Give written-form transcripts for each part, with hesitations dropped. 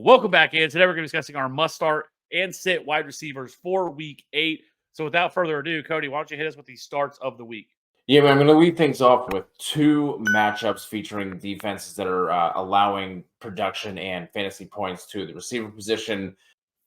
Welcome back in. Today we're going to be discussing our must start and sit wide receivers for week 8. So without further ado, Cody, why don't you hit us with the starts of the week? Yeah, man, I'm going to lead things off with two matchups featuring defenses that are allowing production and fantasy points to the receiver position.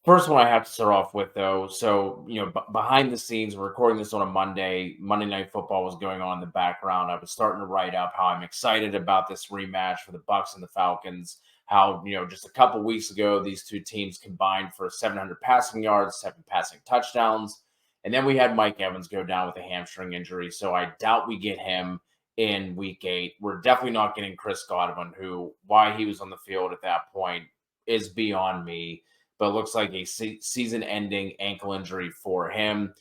First one I have to start off with, though. So, behind the scenes, we're recording this on a Monday. Monday Night Football was going on in the background. I was starting to write up how I'm excited about this rematch for the Bucks and the Falcons. How, just a couple weeks ago, these two teams combined for 700 passing yards, 7 passing touchdowns. And then we had Mike Evans go down with a hamstring injury. So I doubt we get him in week 8. We're definitely not getting Chris Godwin, who, why he was on the field at that point is beyond me, but looks like a season-ending ankle injury for him.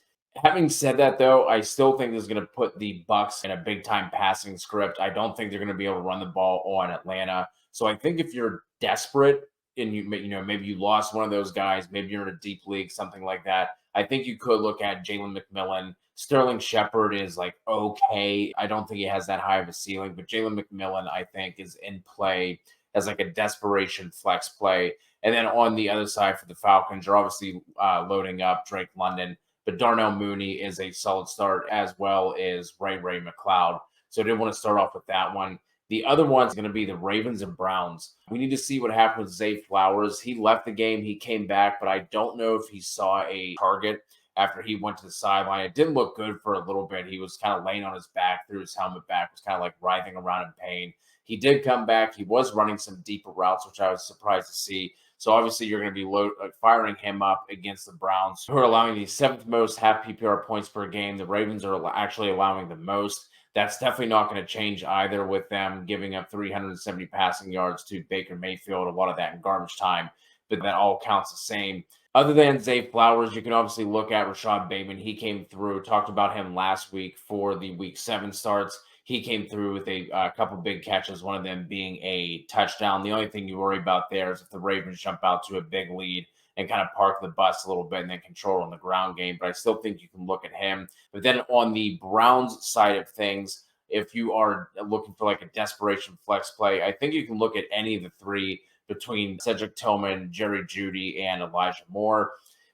Having said that, though, I still think this is going to put the Bucks in a big-time passing script. I don't think they're going to be able to run the ball on Atlanta. So I think if you're desperate and maybe you lost one of those guys, maybe you're in a deep league, something like that, I think you could look at Jalen McMillan. Sterling Shepard is like okay. I don't think he has that high of a ceiling, but Jalen McMillan, I think, is in play as like a desperation flex play. And then on the other side for the Falcons, you're obviously loading up Drake London, but Darnell Mooney is a solid start, as well as Ray McLeod. So I did want to start off with that one. The other one's going to be the Ravens and Browns. We need to see what happened with Zay Flowers. He left the game, he came back, but I don't know if he saw a target after he went to the sideline. It didn't look good for a little bit. He was kind of laying on his back, threw his helmet back, was kind of like writhing around in pain. He did come back. He was running some deeper routes, which I was surprised to see. So obviously you're going to be firing him up against the Browns, who are allowing the 7th most half PPR points per game. The Ravens are actually allowing the most. That's definitely not going to change either, with them giving up 370 passing yards to Baker Mayfield, a lot of that in garbage time, but that all counts the same. Other than Zay Flowers, you can obviously look at Rashad Bateman. He came through, talked about him last week for the week 7 starts. He came through with a couple big catches, one of them being a touchdown. The only thing you worry about there is if the Ravens jump out to a big lead and kind of park the bus a little bit and then control on the ground game. But I still think you can look at him. But then on the Browns side of things, if you are looking for like a desperation flex play, I think you can look at any of the three between Cedric Tillman, Jerry Jeudy, and Elijah Moore.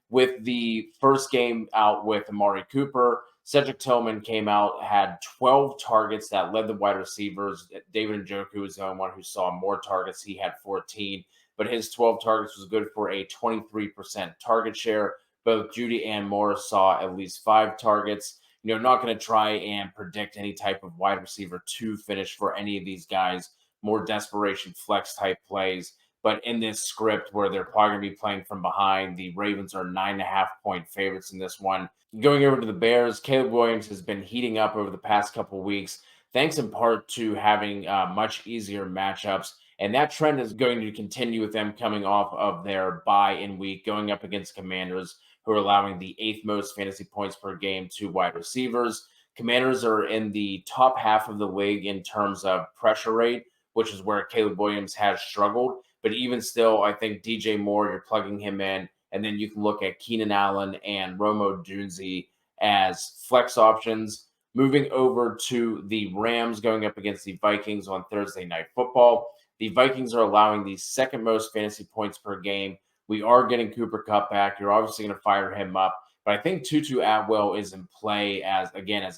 With the first game out with Amari Cooper, Cedric Tillman came out, had 12 targets that led the wide receivers. David Njoku was the only one who saw more targets. He had 14, but his 12 targets was good for a 23% target share. Both Jeudy and Moore saw at least 5 targets. Not going to try and predict any type of wide receiver 2 finish for any of these guys. More desperation flex type plays. But in this script where they're probably going to be playing from behind, the Ravens are 9.5-point favorites in this one. Going over to the Bears, Caleb Williams has been heating up over the past couple of weeks, thanks in part to having much easier matchups. And that trend is going to continue with them coming off of their bye-in week, going up against Commanders, who are allowing the 8th most fantasy points per game to wide receivers. Commanders are in the top half of the league in terms of pressure rate, which is where Caleb Williams has struggled. But even still, I think DJ Moore, you're plugging him in, and then you can look at Keenan Allen and Romo Dunze as flex options. Moving over to the Rams going up against the Vikings on Thursday Night Football. The Vikings are allowing the 2nd most fantasy points per game. We are getting Cooper Kupp back. You're obviously going to fire him up. But I think Tutu Atwell is in play as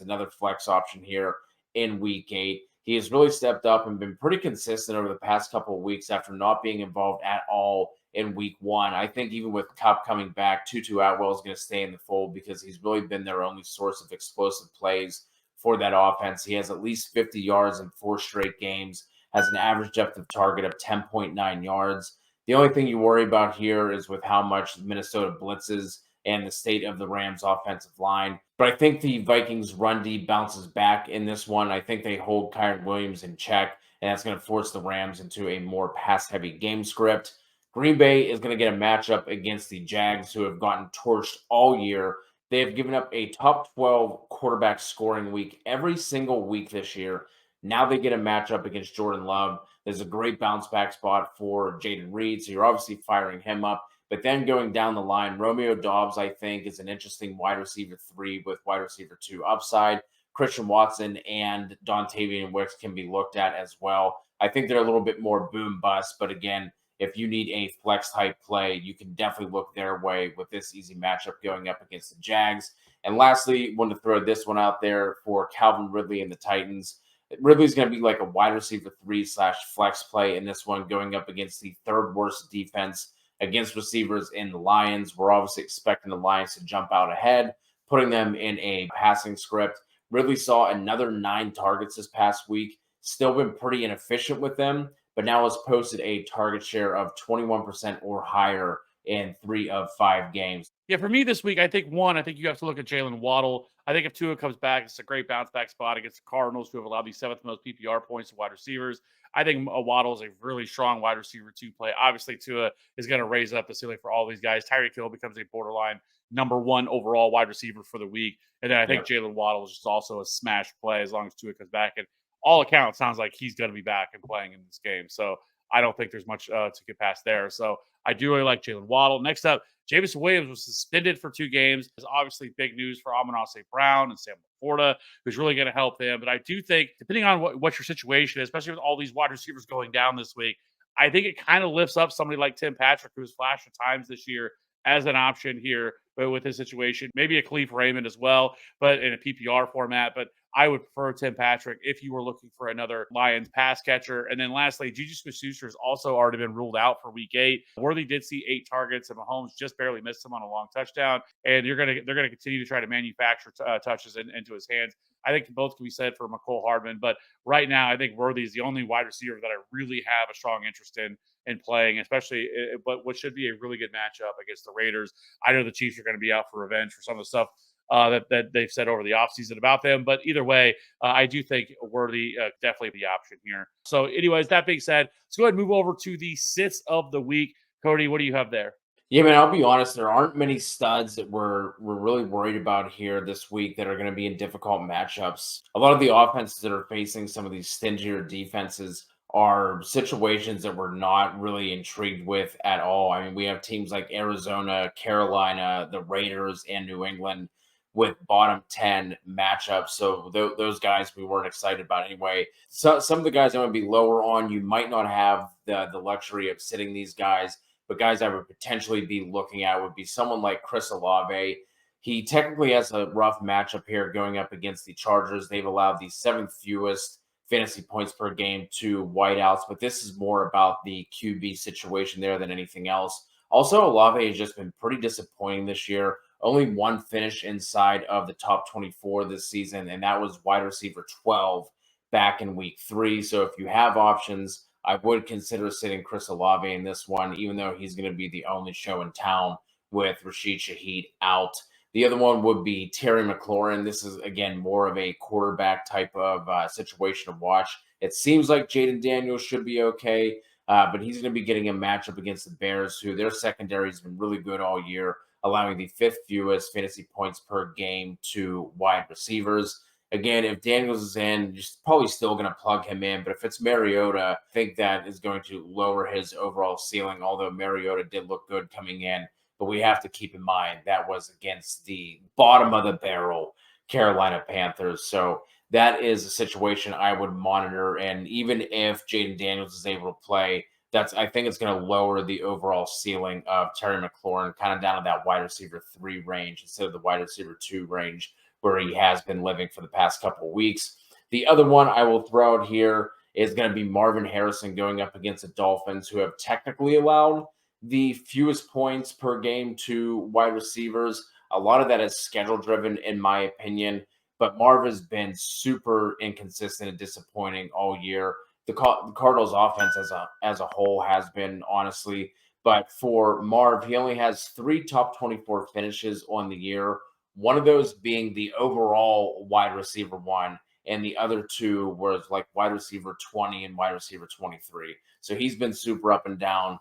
another flex option here in week 8. He has really stepped up and been pretty consistent over the past couple of weeks after not being involved at all in week 1. I think even with Kupp coming back, Tutu Atwell is going to stay in the fold because he's really been their only source of explosive plays for that offense. He has at least 50 yards in 4 straight games, has an average depth of target of 10.9 yards. The only thing you worry about here is with how much Minnesota blitzes and the state of the Rams' offensive line. But I think the Vikings' run D bounces back in this one. I think they hold Kyren Williams in check, and that's going to force the Rams into a more pass-heavy game script. Green Bay is going to get a matchup against the Jags, who have gotten torched all year. They have given up a top 12 quarterback scoring week every single week this year. Now they get a matchup against Jordan Love. There's a great bounce back spot for Jaden Reed, so you're obviously firing him up. But then going down the line, Romeo Doubs, I think, is an interesting wide receiver 3 with wide receiver 2 upside. Christian Watson and Dontavian Wicks can be looked at as well. I think they're a little bit more boom bust, but again, if you need a flex type play, you can definitely look their way with this easy matchup going up against the Jags. And lastly, wanted to throw this one out there for Calvin Ridley and the Titans. Ridley's going to be like a wide receiver 3/flex play in this one, going up against the third worst defense against receivers in the Lions. We're obviously expecting the Lions to jump out ahead, putting them in a passing script. Ridley saw another 9 targets this past week, still been pretty inefficient with them, but now has posted a target share of 21% or higher in 3 of 5 games. Yeah, for me this week, I think you have to look at Jalen Waddle. I think if Tua comes back, it's a great bounce back spot against the Cardinals, who have allowed the 7th most PPR points to wide receivers. I think Waddle is a really strong wide receiver to play. Obviously, Tua is going to raise up the ceiling for all these guys. Tyreek Hill becomes a borderline #1 overall wide receiver for the week. And then I think Yep. Jalen Waddle is just also a smash play as long as Tua comes back. And all accounts, sounds like he's going to be back and playing in this game. So I don't think there's much to get past there. So I do really like Jalen Waddle. Next up, Jameson Williams was suspended for 2 games. It's obviously big news for Amon-Ra Brown and Sam Laporta, who's really going to help them. But I do think, depending on what your situation is, especially with all these wide receivers going down this week, I think it kind of lifts up somebody like Tim Patrick, who's flashed at times this year as an option here, but with his situation, maybe a Khalif Raymond as well, but in a PPR format. But I would prefer Tim Patrick if you were looking for another Lions pass catcher. And then lastly, Juju Smith-Schuster has also already been ruled out for week 8. Worthy did see 8 targets, and Mahomes just barely missed him on a long touchdown. And they're going to continue to try to manufacture touches into his hands. I think both can be said for McCole Hardman, but right now I think Worthy is the only wide receiver that I really have a strong interest in playing, especially but what should be a really good matchup against the Raiders. I know the Chiefs are going to be out for revenge for some of the stuff that they've said over the offseason about them. But either way, I do think Worthy definitely the option here. So, anyways, that being said, let's go ahead and move over to the sits of the week. Cody, what do you have there? Yeah, man, I'll be honest. There aren't many studs that we're really worried about here this week that are going to be in difficult matchups. A lot of the offenses that are facing some of these stingier defenses are situations that we're not really intrigued with at all. I mean, we have teams like Arizona, Carolina, the Raiders, and New England with bottom 10 matchups. So those guys we weren't excited about anyway. So some of the guys I'm going to be lower on, you might not have the luxury of sitting these guys, but guys I would potentially be looking at would be someone like Chris Olave. He technically has a rough matchup here going up against the Chargers. They've allowed the 7th fewest fantasy points per game to wideouts, but this is more about the QB situation there than anything else. Also, Olave has just been pretty disappointing this year. Only one finish inside of the top 24 this season, and that was wide receiver 12 back in week 3. So if you have options, I would consider sitting Chris Olave in this one, even though he's going to be the only show in town with Rashid Shaheed out. The other one would be Terry McLaurin. This is, again, more of a quarterback type of situation to watch. It seems like Jaden Daniels should be okay, but he's going to be getting a matchup against the Bears, who their secondary has been really good all year, allowing the 5th fewest fantasy points per game to wide receivers. Again, if Daniels is in, you're probably still going to plug him in. But if it's Mariota, I think that is going to lower his overall ceiling, although Mariota did look good coming in. But we have to keep in mind that was against the bottom of the barrel Carolina Panthers. So that is a situation I would monitor. And even if Jaden Daniels is able to play, I think it's going to lower the overall ceiling of Terry McLaurin kind of down to that wide receiver 3 range instead of the wide receiver 2 range where he has been living for the past couple of weeks. The other one I will throw out here is going to be Marvin Harrison going up against the Dolphins, who have technically allowed the fewest points per game to wide receivers. A lot of that is schedule driven, in my opinion, but Marv has been super inconsistent and disappointing all year. The Cardinals offense as a whole has been, honestly, but for Marv, he only has 3 top 24 finishes on the year. One of those being the overall wide receiver 1, and the other 2 was like wide receiver 20 and wide receiver 23. So he's been super up and down.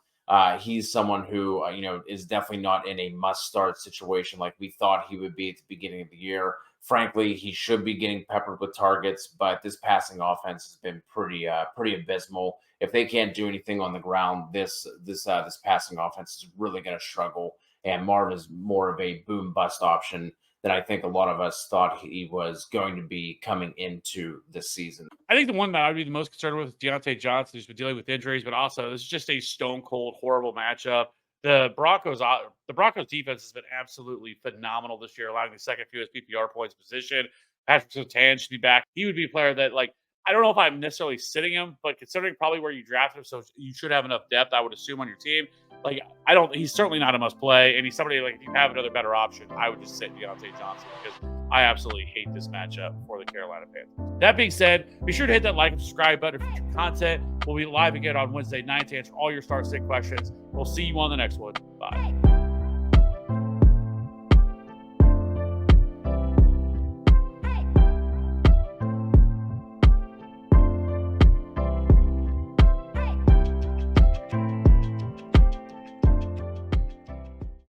He's someone who, is definitely not in a must-start situation like we thought he would be at the beginning of the year. Frankly, he should be getting peppered with targets, but this passing offense has been pretty abysmal. If they can't do anything on the ground, this passing offense is really going to struggle. And Marv is more of a boom bust option that I think a lot of us thought he was going to be coming into this season. I think the one that I'd be the most concerned with is Deontay Johnson, who's been dealing with injuries, but also this is just a stone cold, horrible matchup. The Broncos defense has been absolutely phenomenal this year, allowing the second fewest PPR points position. Patrick Surtain should be back. He would be a player that, like, I don't know if I'm necessarily sitting him, but considering probably where you drafted him, so you should have enough depth, I would assume, on your team. Like, he's certainly not a must play, and he's somebody, like, if you have another better option, I would just sit Deontay Johnson because I absolutely hate this matchup for the Carolina Panthers. That being said, be sure to hit that like and subscribe button for future content. We'll be live again on Wednesday night to answer all your start sit questions. We'll see you on the next one. Bye.